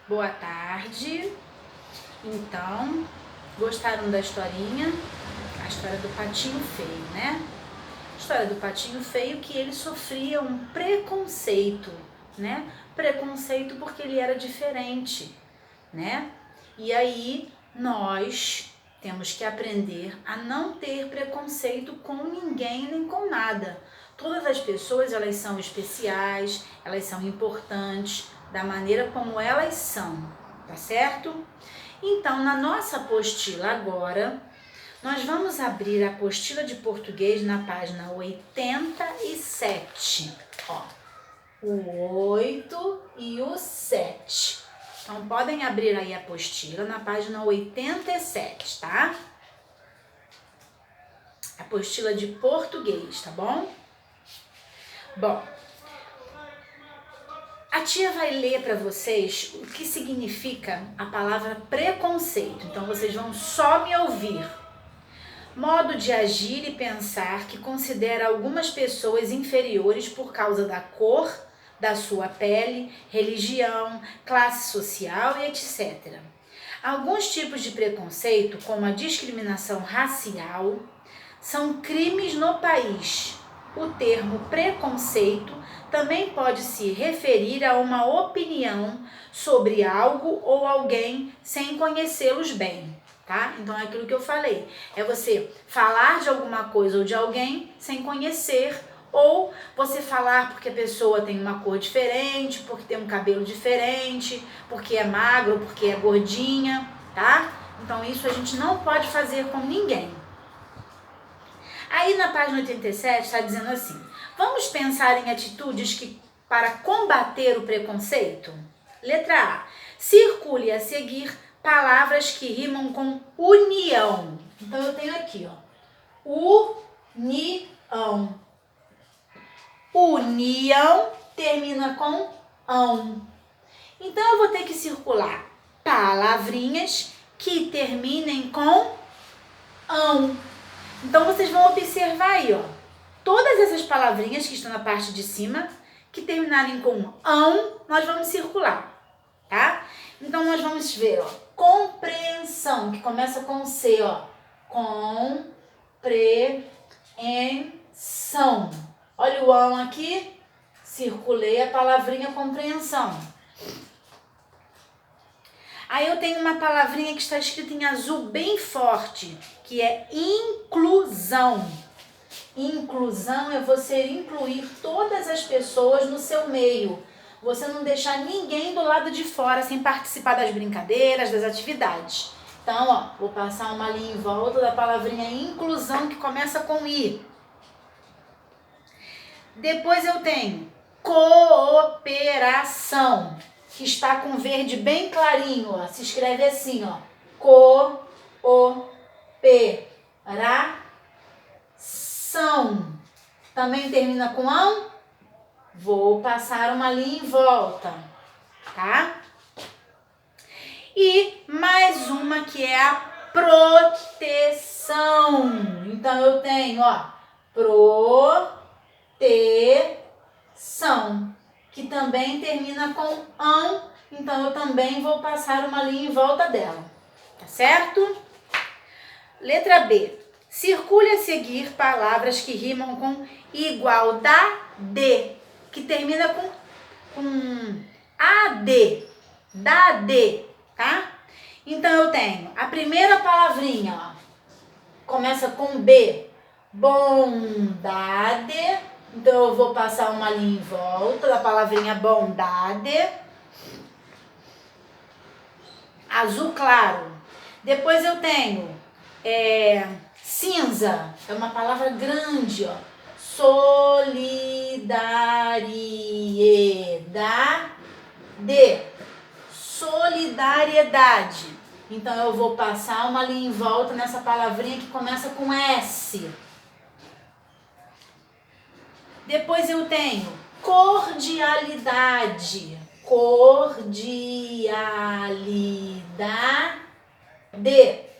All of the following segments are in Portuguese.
Boa tarde. Então, gostaram da historinha? A história do patinho feio, né? A história do patinho feio que ele sofria um preconceito, né? Preconceito porque ele era diferente, né? E aí nós temos que aprender a não ter preconceito com ninguém nem com nada. Todas as pessoas, elas são especiais, elas são importantes da maneira como elas são, tá certo? Então, na nossa apostila agora, nós vamos abrir a apostila de português na página 87, ó, o 8 e o 7. Então, podem abrir aí a apostila na página 87, tá? Apostila de português, tá bom? Bom, a tia vai ler para vocês o que significa a palavra preconceito. Então, vocês vão só me ouvir. Modo de agir e pensar que considera algumas pessoas inferiores por causa da cor, da sua pele, religião, classe social e etc. Alguns tipos de preconceito, como a discriminação racial, são crimes no país. O termo preconceito também pode se referir a uma opinião sobre algo ou alguém sem conhecê-los bem, tá? Então é aquilo que eu falei, é você falar de alguma coisa ou de alguém sem conhecer, ou você falar porque a pessoa tem uma cor diferente, porque tem um cabelo diferente, porque é magro, porque é gordinha, tá? Então isso a gente não pode fazer com ninguém. Aí na página 87 está dizendo assim: vamos pensar em atitudes para combater o preconceito? Letra A. Circule a seguir palavras que rimam com união. Então eu tenho aqui, ó, união. União termina com ão. Então eu vou ter que circular palavrinhas que terminem com ão. Então, vocês vão observar aí, ó, todas essas palavrinhas que estão na parte de cima, que terminarem com ão, nós vamos circular, tá? Então, nós vamos ver, ó, compreensão, que começa com C, ó, compreensão. Olha o ão aqui, circulei a palavrinha compreensão. Aí eu tenho uma palavrinha que está escrita em azul bem forte, que é inclusão. Inclusão é você incluir todas as pessoas no seu meio. Você não deixar ninguém do lado de fora sem participar das brincadeiras, das atividades. Então, ó, vou passar uma linha em volta da palavrinha inclusão, que começa com I. Depois eu tenho cooperação, que está com verde bem clarinho, ó. Se escreve assim, ó, cooperação. Também termina com ão. Vou passar uma linha em volta, tá? E mais uma que é a proteção. Então eu tenho, ó, proteção, que também termina com ão, então eu também vou passar uma linha em volta dela, tá certo? Letra B. Circule a seguir palavras que rimam com igualdade, que termina com AD, dade, tá? Então eu tenho a primeira palavrinha, ó, começa com B, bondade. Então, eu vou passar uma linha em volta da palavrinha bondade. Azul claro. Depois eu tenho cinza. É uma palavra grande, ó. Solidariedade. Solidariedade. Então, eu vou passar uma linha em volta nessa palavrinha que começa com S. Depois eu tenho cordialidade. Cordialidade.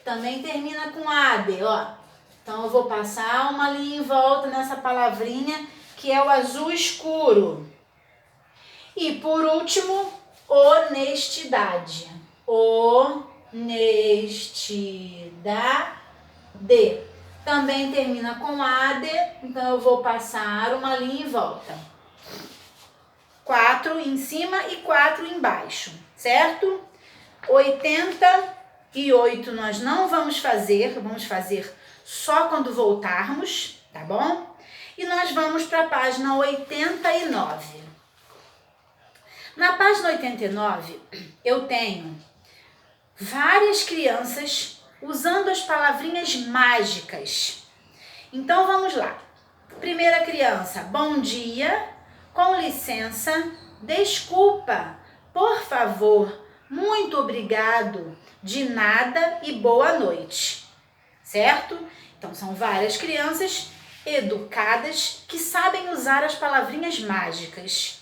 Também termina com AD, ó. Então eu vou passar uma linha em volta nessa palavrinha que é o azul escuro. E por último, honestidade. Honestidade. Também termina com AD, então eu vou passar uma linha em volta. 4 em cima e 4 embaixo, certo? 88 nós não vamos fazer só quando voltarmos, tá bom? E nós vamos para a página 89. Na página 89, eu tenho várias crianças usando as palavrinhas mágicas. Então, vamos lá. Primeira criança, bom dia, com licença, desculpa, por favor, muito obrigado, de nada e boa noite. Certo? Então, são várias crianças educadas que sabem usar as palavrinhas mágicas.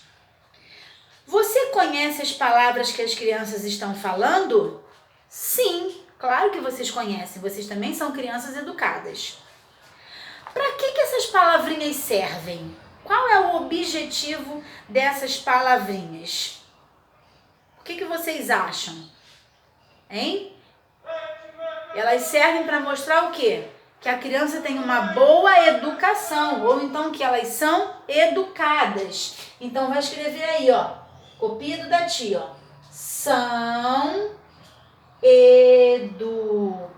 Você conhece as palavras que as crianças estão falando? Sim, claro que vocês conhecem. Vocês também são crianças educadas. Para que essas palavrinhas servem? Qual é o objetivo dessas palavrinhas? O que vocês acham? Hein? Elas servem para mostrar o quê? Que a criança tem uma boa educação, ou então que elas são educadas. Então, vai escrever aí, ó, copia da tia, ó. São educadas,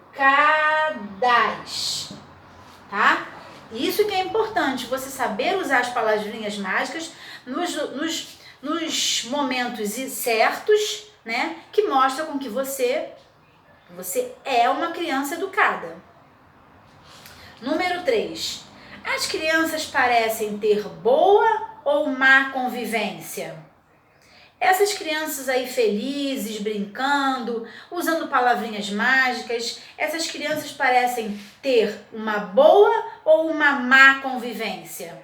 tá? Isso que é importante, você saber usar as palavrinhas mágicas nos momentos certos, né? Que mostra com que você é uma criança educada. Número 3. As crianças parecem ter boa ou má convivência? Essas crianças aí felizes, brincando, usando palavrinhas mágicas, essas crianças parecem ter uma boa ou uma má convivência?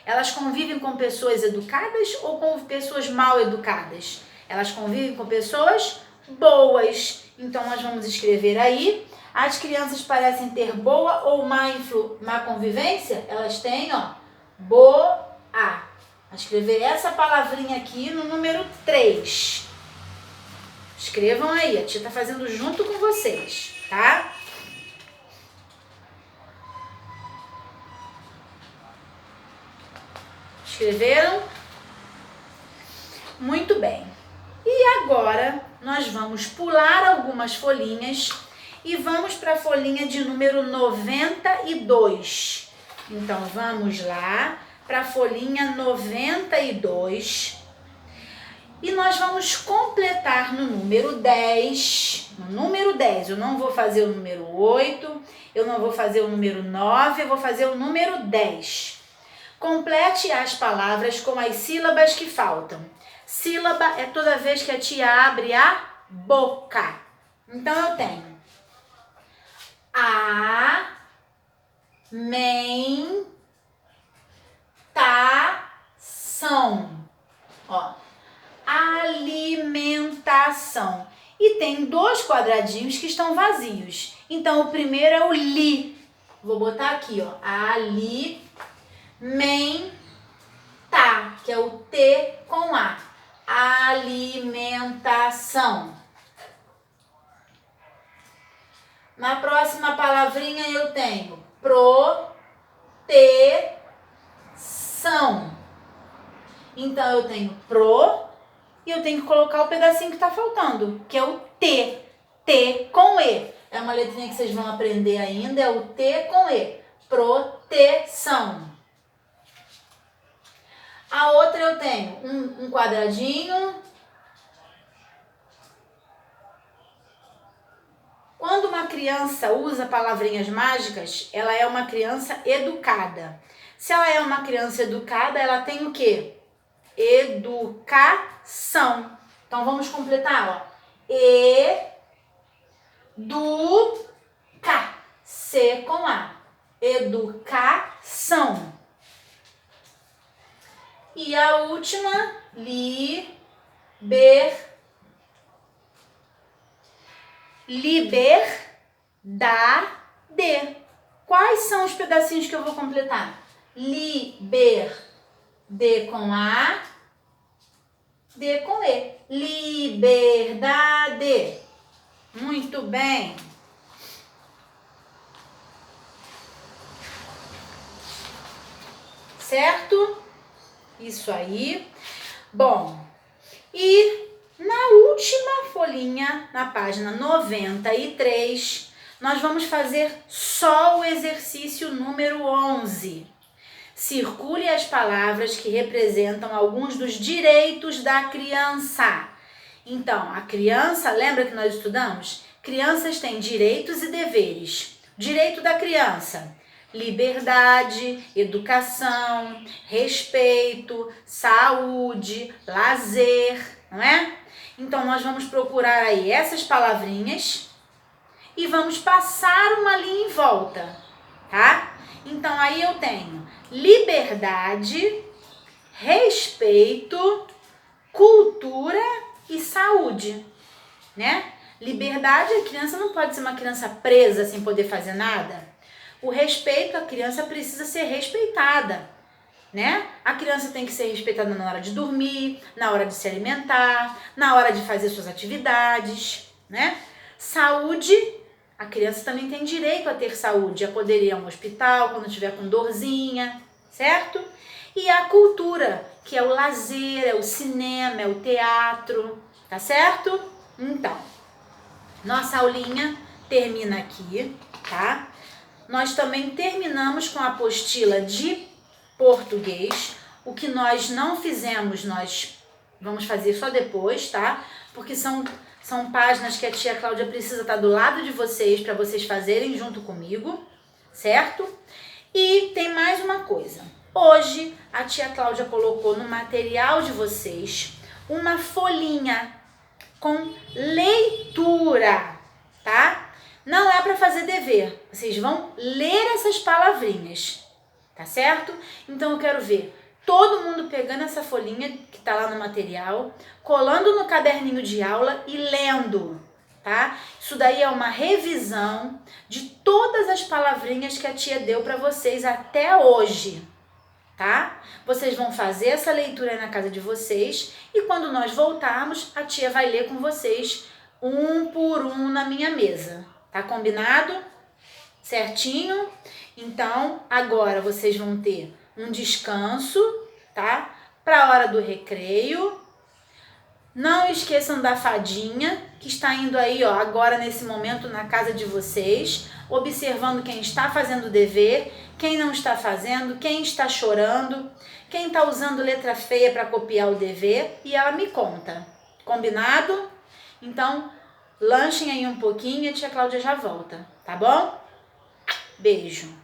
Elas convivem com pessoas educadas ou com pessoas mal educadas? Elas convivem com pessoas boas. Então, nós vamos escrever aí, as crianças parecem ter boa ou má convivência? Elas têm, ó, boa. Vou escrever essa palavrinha aqui no número 3. Escrevam aí, a tia tá fazendo junto com vocês, tá? Escreveram? Muito bem. E agora nós vamos pular algumas folhinhas e vamos para a folhinha de número 92. Então, vamos lá para a folhinha 92. E nós vamos completar no número 10. No número 10, eu não vou fazer o número 8, eu não vou fazer o número 9, eu vou fazer o número 10. Complete as palavras com as sílabas que faltam. Sílaba é toda vez que a tia abre a boca. Então, eu tenho alimentação. Ó, alimentação. E tem 2 quadradinhos que estão vazios. Então, o primeiro é o li. Vou botar aqui, ó, alimenta, que é o T com A. Alimentação. Na próxima palavrinha eu tenho proteção. Então, eu tenho pro e eu tenho que colocar o pedacinho que está faltando, que é o T. T com E. É uma letrinha que vocês vão aprender ainda, é o T com E. Proteção. A outra eu tenho um quadradinho. Quando uma criança usa palavrinhas mágicas, ela é uma criança educada. Se ela é uma criança educada, ela tem o quê? Educação. Então, vamos completar, ó. C com A. Educação. E a última, liberdade. Quais são os pedacinhos que eu vou completar? D com A. D com E. Liberdade. Muito bem. Certo? Isso aí. Bom, e na última folhinha, na página 93, nós vamos fazer só o exercício número 11. Circule as palavras que representam alguns dos direitos da criança. Então, a criança, lembra que nós estudamos? Crianças têm direitos e deveres. Direito da criança: liberdade, educação, respeito, saúde, lazer, não é? Então, nós vamos procurar aí essas palavrinhas e vamos passar uma linha em volta, tá? Então, aí eu tenho liberdade, respeito, cultura e saúde, né? Liberdade, a criança não pode ser uma criança presa sem poder fazer nada. O respeito, a criança precisa ser respeitada, né? A criança tem que ser respeitada na hora de dormir, na hora de se alimentar, na hora de fazer suas atividades, né? Saúde, a criança também tem direito a ter saúde, a poder ir a um hospital quando estiver com dorzinha, certo? E a cultura, que é o lazer, é o cinema, é o teatro, tá certo? Então, nossa aulinha termina aqui, tá? Nós também terminamos com a apostila de português. O que nós não fizemos, nós vamos fazer só depois, tá? Porque são páginas que a tia Cláudia precisa estar do lado de vocês para vocês fazerem junto comigo, certo? E tem mais uma coisa. Hoje a tia Cláudia colocou no material de vocês uma folhinha com leitura, tá? Não é para fazer dever. Vocês vão ler essas palavrinhas, tá certo? Então eu quero ver todo mundo pegando essa folhinha que tá lá no material, colando no caderninho de aula e lendo, tá? Isso daí é uma revisão de todas as palavrinhas que a tia deu para vocês até hoje, tá? Vocês vão fazer essa leitura aí na casa de vocês e quando nós voltarmos, a tia vai ler com vocês um por um na minha mesa. Tá combinado? Certinho? Então, agora vocês vão ter um descanso, tá? Para a hora do recreio. Não esqueçam da fadinha, que está indo aí, ó, agora nesse momento na casa de vocês, observando quem está fazendo o dever, quem não está fazendo, quem está chorando, quem está usando letra feia para copiar o dever, e ela me conta. Combinado? Então, lanchem aí um pouquinho e a tia Cláudia já volta, tá bom? Beijo!